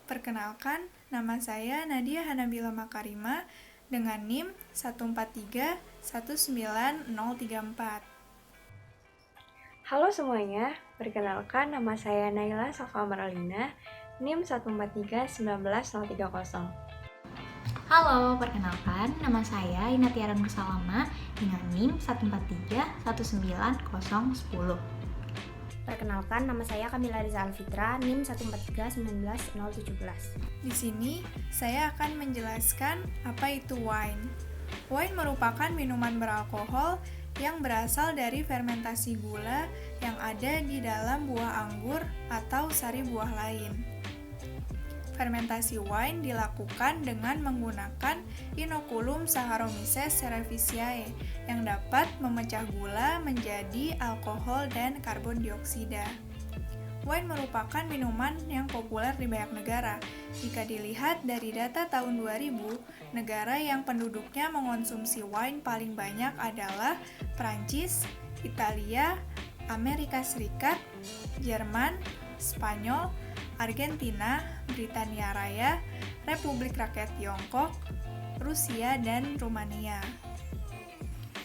Perkenalkan, nama saya Nadia Hanabila Makarima dengan NIM 143-19034. Halo semuanya, perkenalkan nama saya Naila Safa Maralina, NIM 143-19030. Halo, perkenalkan, nama saya Ina Tiaran Kusalama dengan NIM 143-19010. Perkenalkan, nama saya Kamila Riza Alfitra, NIM 143-19017. Di sini, saya akan menjelaskan apa itu wine. Wine merupakan minuman beralkohol yang berasal dari fermentasi gula yang ada di dalam buah anggur atau sari buah lain. Fermentasi wine dilakukan dengan menggunakan Inoculum Saccharomyces cerevisiae yang dapat memecah gula menjadi alkohol dan karbon dioksida. Wine merupakan minuman yang populer di banyak negara. Jika dilihat dari data tahun 2000, negara yang penduduknya mengonsumsi wine paling banyak adalah Prancis, Italia, Amerika Serikat, Jerman, Spanyol, Argentina, Britania Raya, Republik Rakyat Tiongkok, Rusia, dan Rumania.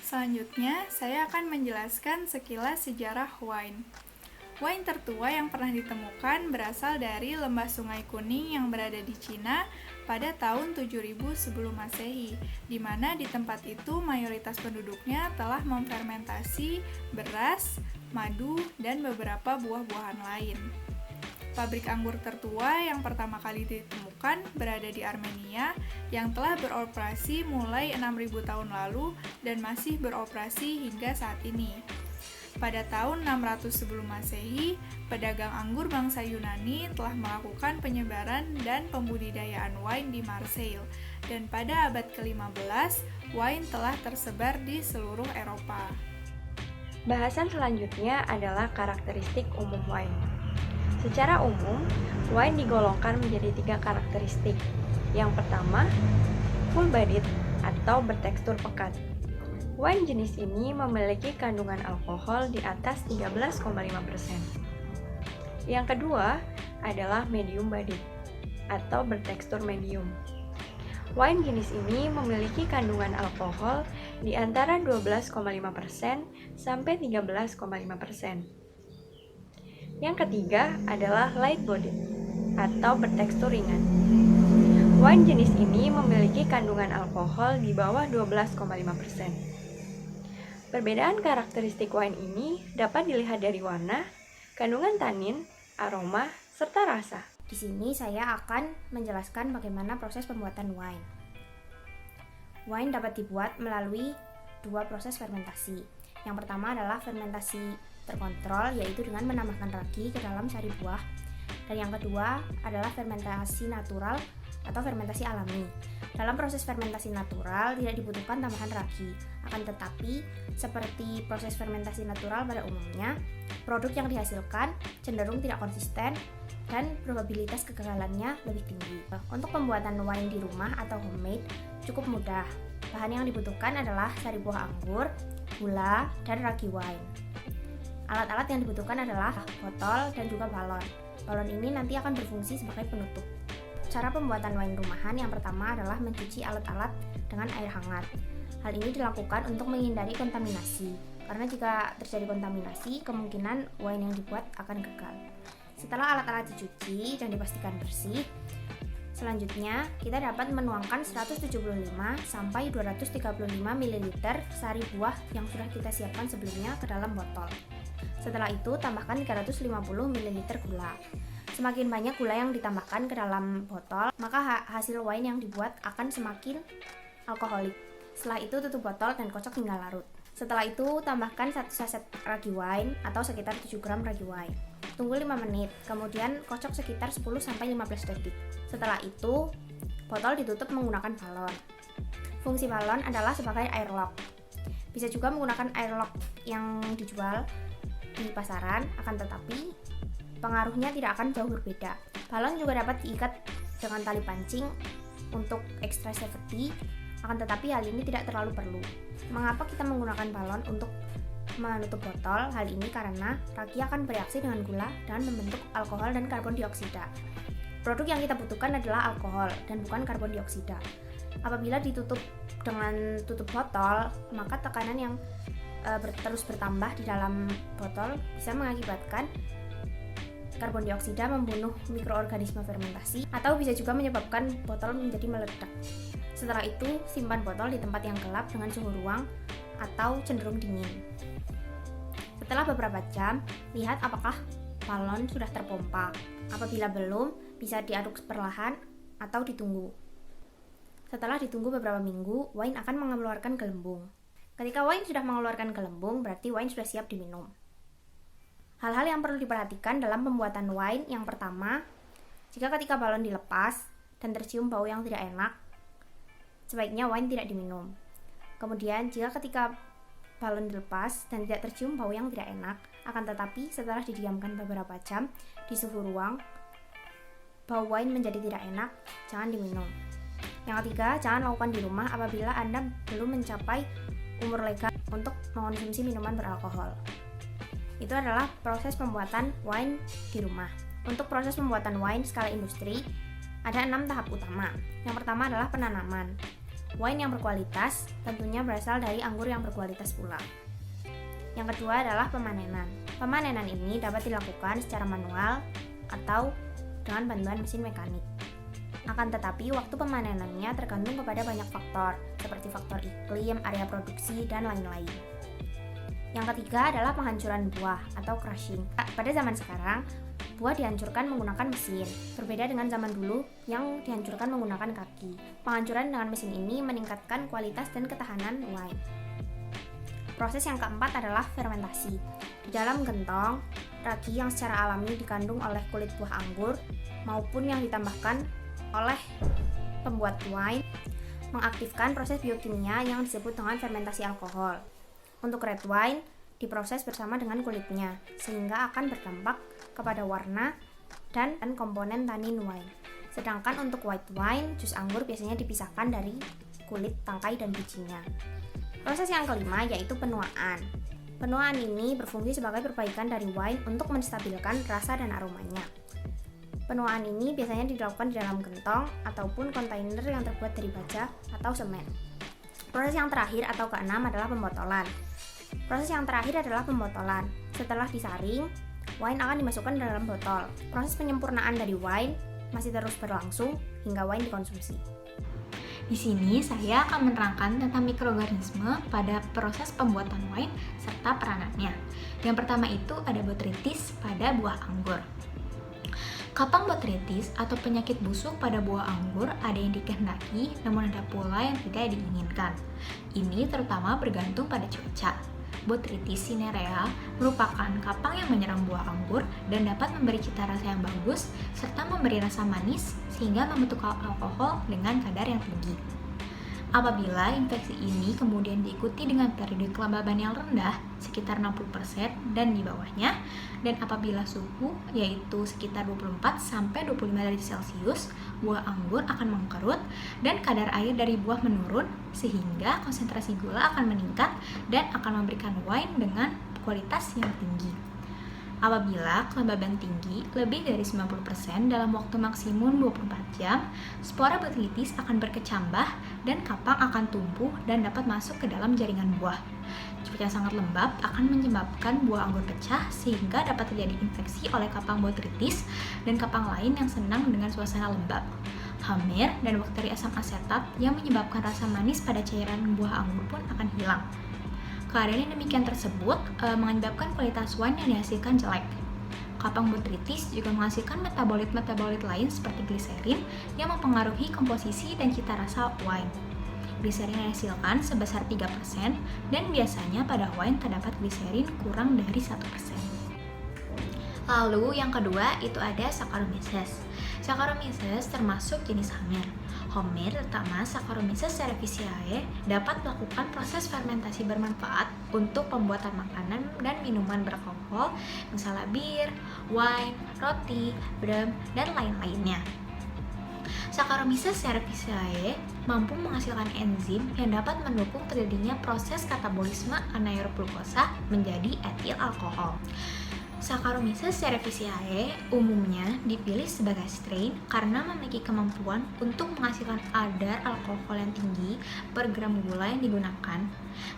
Selanjutnya, saya akan menjelaskan sekilas sejarah wine. Wine tertua yang pernah ditemukan berasal dari lembah Sungai Kuning yang berada di Cina pada tahun 7000 sebelum Masehi, di mana di tempat itu mayoritas penduduknya telah memfermentasi beras, madu, dan beberapa buah-buahan lain. Pabrik anggur tertua yang pertama kali ditemukan berada di Armenia yang telah beroperasi mulai 6000 tahun lalu dan masih beroperasi hingga saat ini. Pada tahun 600 sebelum Masehi, pedagang anggur bangsa Yunani telah melakukan penyebaran dan pembudidayaan wine di Marseille, dan pada abad ke-15, wine telah tersebar di seluruh Eropa. Bahasan selanjutnya adalah karakteristik umum wine. Secara umum, wine digolongkan menjadi 3 karakteristik. Yang pertama, full-bodied atau bertekstur pekat. Wine jenis ini memiliki kandungan alkohol di atas 13,5%. Yang kedua adalah medium-bodied atau bertekstur medium. Wine jenis ini memiliki kandungan alkohol di antara 12,5% sampai 13,5%. Yang ketiga adalah light-bodied atau bertekstur ringan. Wine jenis ini memiliki kandungan alkohol di bawah 12,5%. Perbedaan karakteristik wine ini dapat dilihat dari warna, kandungan tanin, aroma, serta rasa. Di sini saya akan menjelaskan bagaimana proses pembuatan wine. Wine dapat dibuat melalui 2 proses fermentasi. Yang pertama adalah fermentasi terkontrol, yaitu dengan menambahkan ragi ke dalam sari buah. Dan yang kedua adalah fermentasi natural atau fermentasi alami. Dalam proses fermentasi natural tidak dibutuhkan tambahan ragi. Akan tetapi, seperti proses fermentasi natural pada umumnya, produk yang dihasilkan cenderung tidak konsisten dan probabilitas kegagalannya lebih tinggi. Untuk pembuatan wine di rumah atau homemade cukup mudah. Bahan yang dibutuhkan adalah sari buah anggur, gula, dan ragi wine. Alat-alat yang dibutuhkan adalah botol dan juga balon. Balon ini nanti akan berfungsi sebagai penutup. Cara pembuatan wine rumahan yang pertama adalah mencuci alat-alat dengan air hangat. Hal ini dilakukan untuk menghindari kontaminasi, karena jika terjadi kontaminasi, kemungkinan wine yang dibuat akan gagal. Setelah alat-alat dicuci dan dipastikan bersih, selanjutnya kita dapat menuangkan 175 sampai 235 ml sari buah yang sudah kita siapkan sebelumnya ke dalam botol. Setelah itu, tambahkan 350 ml gula. Semakin banyak gula yang ditambahkan ke dalam botol, maka hasil wine yang dibuat akan semakin alkoholik. Setelah itu, tutup botol dan kocok hingga larut. Setelah itu, tambahkan 1 saset ragi wine atau sekitar 7 gram ragi wine. Tunggu 5 menit, kemudian kocok sekitar 10-15 detik. Setelah itu, botol ditutup menggunakan balon. Fungsi balon adalah sebagai airlock. Bisa juga menggunakan airlock yang dijual di pasaran, akan tetapi pengaruhnya tidak akan jauh berbeda. Balon juga dapat diikat dengan tali pancing untuk extra safety, akan tetapi hal ini tidak terlalu perlu. Mengapa kita menggunakan balon untuk menutup botol? Hal ini karena ragi akan bereaksi dengan gula dan membentuk alkohol dan karbon dioksida. Produk yang kita butuhkan adalah alkohol dan bukan karbon dioksida. Apabila ditutup dengan tutup botol, maka tekanan yang terus bertambah di dalam botol bisa mengakibatkan karbon dioksida membunuh mikroorganisme fermentasi atau bisa juga menyebabkan botol menjadi meledak. Setelah itu, simpan botol di tempat yang gelap dengan suhu ruang atau cenderung dingin. Setelah beberapa jam, lihat apakah balon sudah terpompa. Apabila belum, bisa diaduk perlahan atau ditunggu. Setelah ditunggu beberapa minggu, wine akan mengeluarkan gelembung. Ketika wine sudah mengeluarkan gelembung, berarti wine sudah siap diminum. Hal-hal yang perlu diperhatikan dalam pembuatan wine yang pertama, jika ketika balon dilepas dan tercium bau yang tidak enak, sebaiknya wine tidak diminum. Kemudian, jika ketika balon dilepas dan tidak tercium bau yang tidak enak, akan tetapi setelah didiamkan beberapa jam di suhu ruang, bau wine menjadi tidak enak, jangan diminum. Yang ketiga, jangan lakukan di rumah apabila Anda belum mencapai umur legal untuk mengonsumsi minuman beralkohol. Itu adalah proses pembuatan wine di rumah. Untuk proses pembuatan wine skala industri, ada 6 tahap utama. Yang pertama adalah penanaman. Wine yang berkualitas tentunya berasal dari anggur yang berkualitas pula. Yang kedua adalah pemanenan. Pemanenan ini dapat dilakukan secara manual atau dengan bantuan mesin mekanik. Akan tetapi, waktu pemanenannya tergantung kepada banyak faktor, seperti faktor iklim, area produksi, dan lain-lain. Yang ketiga adalah penghancuran buah atau crushing. Pada zaman sekarang, buah dihancurkan menggunakan mesin, berbeda dengan zaman dulu yang dihancurkan menggunakan kaki. Penghancuran dengan mesin ini meningkatkan kualitas dan ketahanan wine. Proses yang keempat adalah fermentasi. Di dalam gentong, ragi yang secara alami dikandung oleh kulit buah anggur maupun yang ditambahkan oleh pembuat wine mengaktifkan proses biokimia yang disebut dengan fermentasi alkohol. Untuk red wine diproses bersama dengan kulitnya sehingga akan berdampak kepada warna dan komponen tanin wine. Sedangkan untuk white wine, jus anggur biasanya dipisahkan dari kulit, tangkai, dan bijinya. Proses yang kelima yaitu penuaan. Penuaan ini berfungsi sebagai perbaikan dari wine untuk menstabilkan rasa dan aromanya. Penuaan ini biasanya dilakukan di dalam gentong ataupun kontainer yang terbuat dari baja atau semen. Proses yang terakhir atau keenam adalah pembotolan. Proses yang terakhir adalah pembotolan. Setelah disaring, wine akan dimasukkan ke dalam botol. Proses penyempurnaan dari wine masih terus berlangsung hingga wine dikonsumsi. Di sini saya akan menerangkan tentang mikroorganisme pada proses pembuatan wine serta peranannya. Yang pertama itu ada botrytis pada buah anggur. Kapang botrytis atau penyakit busuk pada buah anggur ada yang dikehendaki, namun ada pula yang tidak diinginkan. Ini terutama bergantung pada cuaca. Botrytis cinerea merupakan kapang yang menyerang buah anggur dan dapat memberi cita rasa yang bagus serta memberi rasa manis sehingga membentuk alkohol dengan kadar yang tinggi. Apabila infeksi ini kemudian diikuti dengan periode kelembaban yang rendah, sekitar 60% dan di bawahnya, dan apabila suhu yaitu sekitar 24-25 derajat Celcius, buah anggur akan mengkerut dan kadar air dari buah menurun sehingga konsentrasi gula akan meningkat dan akan memberikan wine dengan kualitas yang tinggi. Apabila kelembaban tinggi lebih dari 90% dalam waktu maksimum 24 jam, spora botrytis akan berkecambah dan kapang akan tumbuh dan dapat masuk ke dalam jaringan buah. Cuaca yang sangat lembab akan menyebabkan buah anggur pecah sehingga dapat terjadi infeksi oleh kapang botrytis dan kapang lain yang senang dengan suasana lembab. Hamir dan bakteri asam asetat yang menyebabkan rasa manis pada cairan buah anggur pun akan hilang. Keadaan yang demikian tersebut menyebabkan kualitas wine yang dihasilkan jelek. Kapang botrytis juga menghasilkan metabolit-metabolit lain seperti gliserin yang mempengaruhi komposisi dan cita rasa wine. Gliserin yang dihasilkan sebesar 3% dan biasanya pada wine terdapat gliserin kurang dari 1%. Lalu yang kedua itu ada Saccharomyces. Saccharomyces termasuk jenis hamir. Hamir, terutama Saccharomyces cerevisiae, dapat melakukan proses fermentasi bermanfaat untuk pembuatan makanan dan minuman beralkohol, misalnya bir, wine, roti, brem, dan lain-lainnya. Saccharomyces cerevisiae mampu menghasilkan enzim yang dapat mendukung terjadinya proses katabolisme anaerob glukosa menjadi etil alkohol. Saccharomyces cerevisiae umumnya dipilih sebagai strain karena memiliki kemampuan untuk menghasilkan kadar alkohol yang tinggi per gram gula yang digunakan,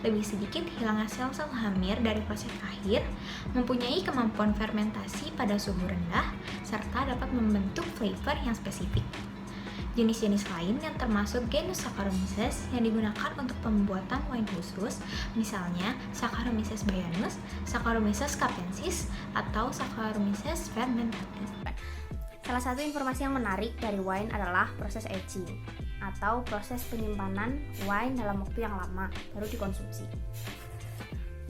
lebih sedikit hilangnya sel-sel hamir dari proses akhir, mempunyai kemampuan fermentasi pada suhu rendah, serta dapat membentuk flavor yang spesifik. Jenis-jenis lain yang termasuk genus Saccharomyces yang digunakan untuk pembuatan wine khusus, misalnya Saccharomyces bayanus, Saccharomyces capensis, atau Saccharomyces fermentatis. Salah satu informasi yang menarik dari wine adalah proses aging atau proses penyimpanan wine dalam waktu yang lama baru dikonsumsi.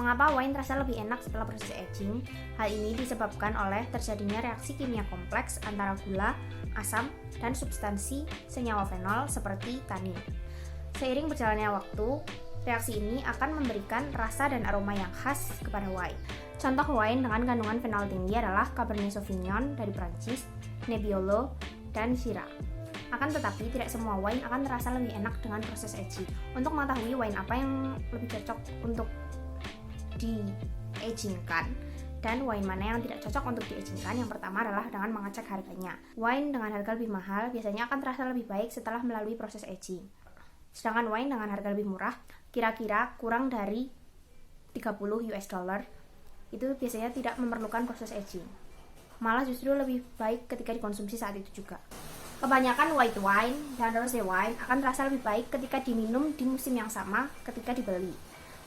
Mengapa wine terasa lebih enak setelah proses aging? Hal ini disebabkan oleh terjadinya reaksi kimia kompleks antara gula, asam, dan substansi senyawa fenol seperti tanin. Seiring berjalannya waktu, reaksi ini akan memberikan rasa dan aroma yang khas kepada wine. Contoh wine dengan kandungan fenol tinggi adalah Cabernet Sauvignon dari Prancis, Nebbiolo, dan Syrah. Akan tetapi, tidak semua wine akan terasa lebih enak dengan proses aging. Untuk mengetahui wine apa yang lebih cocok untuk di-agingkan dan wine mana yang tidak cocok untuk di-agingkan, yang pertama adalah dengan mengecek harganya. Wine dengan harga lebih mahal biasanya akan terasa lebih baik setelah melalui proses aging. Sedangkan wine dengan harga lebih murah, kira-kira kurang dari 30 US dollar, itu biasanya tidak memerlukan proses aging. Malah justru lebih baik ketika dikonsumsi saat itu juga. Kebanyakan white wine dan rosé wine akan terasa lebih baik ketika diminum di musim yang sama ketika dibeli.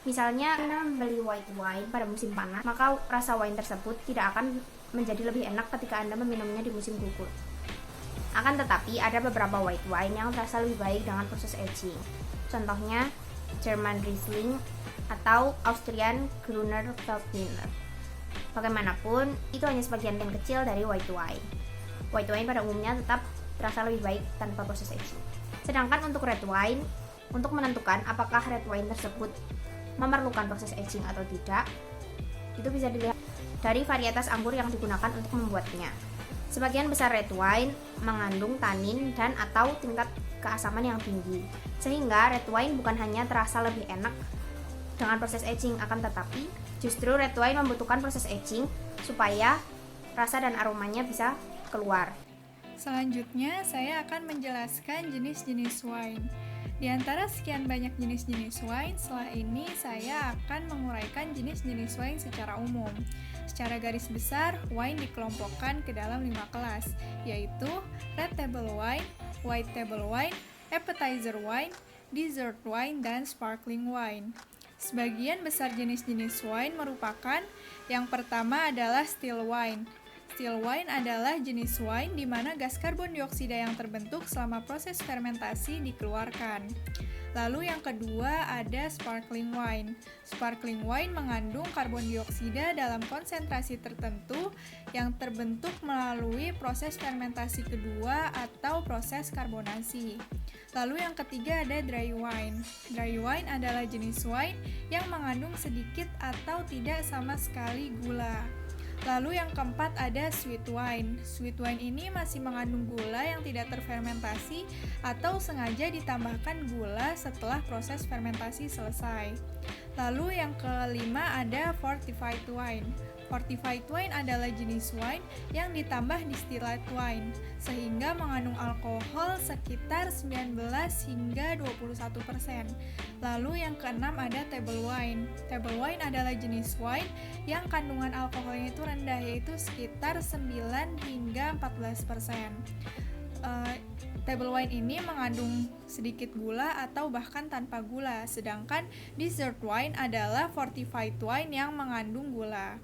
Misalnya, Anda membeli white wine pada musim panas, maka rasa wine tersebut tidak akan menjadi lebih enak ketika Anda meminumnya di musim gugur. Akan tetapi, ada beberapa white wine yang terasa lebih baik dengan proses aging. Contohnya, German Riesling atau Austrian Gruner Veltliner. Bagaimanapun, itu hanya sebagian kecil dari white wine. White wine pada umumnya tetap terasa lebih baik tanpa proses aging. Sedangkan untuk red wine, untuk menentukan apakah red wine tersebut memerlukan proses aging atau tidak, itu bisa dilihat dari varietas anggur yang digunakan untuk membuatnya. Sebagian besar red wine mengandung tanin dan atau tingkat keasaman yang tinggi, sehingga red wine bukan hanya terasa lebih enak dengan proses aging, akan tetapi justru red wine membutuhkan proses aging supaya rasa dan aromanya bisa keluar. Selanjutnya, saya akan menjelaskan jenis-jenis wine. Di antara sekian banyak jenis-jenis wine, setelah ini saya akan menguraikan jenis-jenis wine secara umum. Secara garis besar, wine dikelompokkan ke dalam 5 kelas, yaitu red table wine, white table wine, appetizer wine, dessert wine, dan sparkling wine. Sebagian besar jenis-jenis wine merupakan yang pertama adalah still wine. Still wine adalah jenis wine di mana gas karbon dioksida yang terbentuk selama proses fermentasi dikeluarkan. Lalu yang kedua ada sparkling wine. Sparkling wine mengandung karbon dioksida dalam konsentrasi tertentu yang terbentuk melalui proses fermentasi kedua atau proses karbonasi. Lalu yang ketiga ada dry wine. Dry wine adalah jenis wine yang mengandung sedikit atau tidak sama sekali gula. Lalu yang keempat ada sweet wine. Sweet wine ini masih mengandung gula yang tidak terfermentasi atau sengaja ditambahkan gula setelah proses fermentasi selesai. Lalu yang kelima ada fortified wine. Fortified wine adalah jenis wine yang ditambah distilled wine, sehingga mengandung alkohol sekitar 19 hingga 21%. Lalu yang keenam ada table wine. Table wine adalah jenis wine yang kandungan alkoholnya itu rendah, yaitu sekitar 9 hingga 14%. Table wine ini mengandung sedikit gula atau bahkan tanpa gula, sedangkan dessert wine adalah fortified wine yang mengandung gula.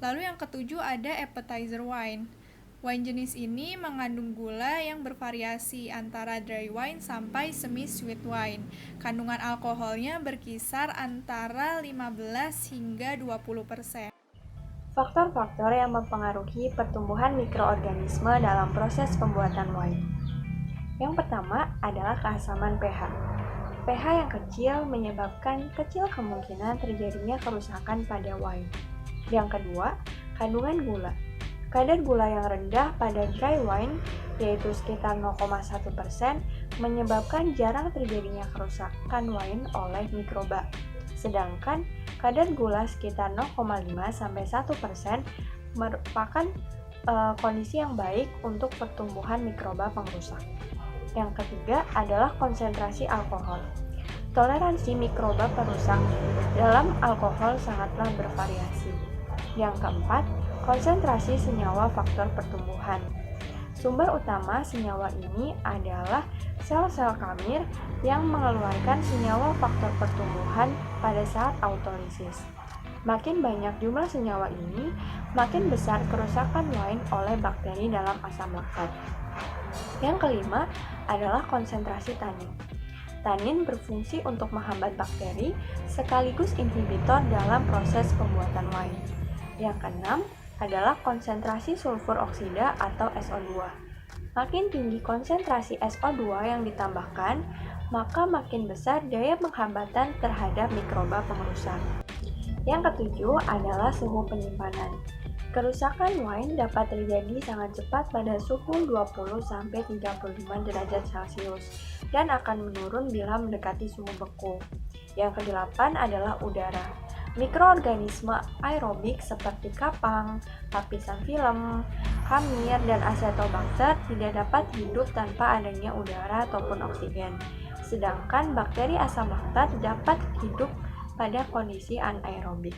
Lalu yang ketujuh ada appetizer wine. Wine jenis ini mengandung gula yang bervariasi antara dry wine sampai semi-sweet wine. Kandungan alkoholnya berkisar antara 15 hingga 20%. Faktor-faktor yang mempengaruhi pertumbuhan mikroorganisme dalam proses pembuatan wine. Yang pertama adalah keasaman pH. pH yang kecil menyebabkan kecil kemungkinan terjadinya kerusakan pada wine. Yang kedua, kandungan gula. Kadar gula yang rendah pada dry wine, yaitu sekitar 0,1%, menyebabkan jarang terjadinya kerusakan wine oleh mikroba. Sedangkan kadar gula sekitar 0,5-1% merupakan kondisi yang baik untuk pertumbuhan mikroba pengrusak. Yang ketiga adalah konsentrasi alkohol. Toleransi mikroba perusak dalam alkohol sangatlah bervariasi. Yang keempat, konsentrasi senyawa faktor pertumbuhan. Sumber utama senyawa ini adalah sel-sel kamir yang mengeluarkan senyawa faktor pertumbuhan pada saat autolisis. Makin banyak jumlah senyawa ini, makin besar kerusakan wine oleh bakteri dalam asam laktat. Yang kelima adalah konsentrasi tanin. Tanin berfungsi untuk menghambat bakteri sekaligus inhibitor dalam proses pembuatan wine. Yang keenam adalah konsentrasi sulfur oksida atau SO2. Makin tinggi konsentrasi SO2 yang ditambahkan, maka makin besar daya penghambatan terhadap mikroba pengrusak. Yang ketujuh adalah suhu penyimpanan. Kerusakan wine dapat terjadi sangat cepat pada suhu 20-35 derajat Celcius dan akan menurun bila mendekati suhu beku. Yang kedelapan adalah udara. Mikroorganisme aerobik seperti kapang, lapisan film, hamir, dan acetobacter tidak dapat hidup tanpa adanya udara ataupun oksigen. Sedangkan bakteri asam laktat dapat hidup pada kondisi anaerobik.